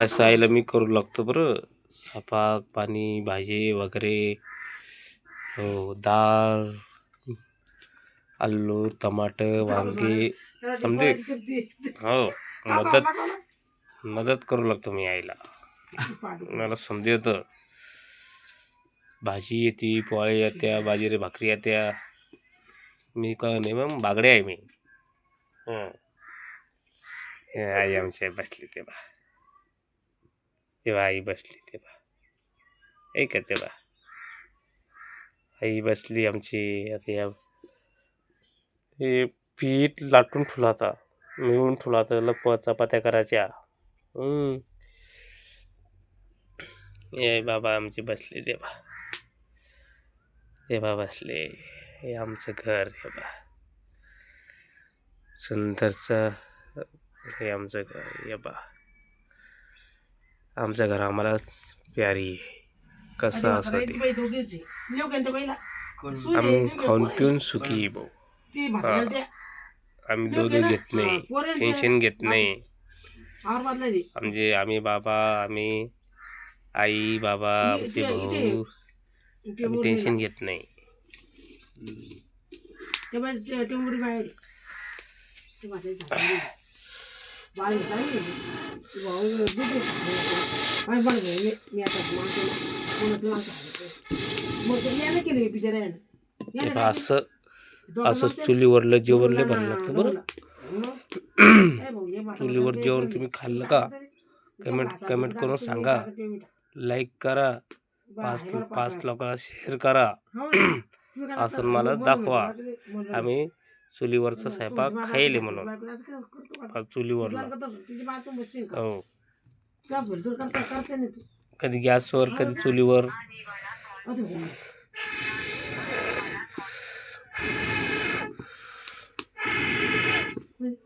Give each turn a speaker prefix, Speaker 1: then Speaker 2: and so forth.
Speaker 1: असं आईला मी करू लागतो बरं. स्वयंपाक पाणी भाजी वगैरे. हो, डाळ, आलू टमाटर वांगे समजे. हो, मदत मदत करू लागतो मी आईला. मला समजतं. भाजी येते, पोळी येत्या, बाजरी भाकरी येत्या. मी का नाही मग बागडे आहे मी. हं. आई आमची बसली तेव्हा. आई बसली तेव्हा. ऐका तेव्हा आई बसली आमची. आता हे पीठ लाटून ठेवला होता, मिळून ठेवला होता. त्याला चपात्या करायच्या. हे बाबा आमचे बसले तेव्हा. बसले. हे आमचं घर. हे बा सुंदरचं. हे आमचं घर. हे बा आमचं घर आम्हाला प्यारी आहे. कसं असं ते आम्ही खाऊन पिऊन सुखी भाऊ. आम्ही दूध घेत नाही, टेन्शन घेत नाही. आम्ही बाबा, आम्ही आई बाबा, आमचे भाऊ, आम्ही टेन्शन घेत नाही. असं असं चुलीवरलं जेवण लय भारी लागतं बरं. चुलीवर जेवण तुम्ही खाल्लं का? कमेंट करून सांगा. लाईक करा. 5 लोकांना शेअर करा. असं मला दाखवा. आम्ही चुलीवरचा स्वयंपाक खायले म्हणून. चुलीवरला. हो, कधी गॅसवर कधी चुलीवर.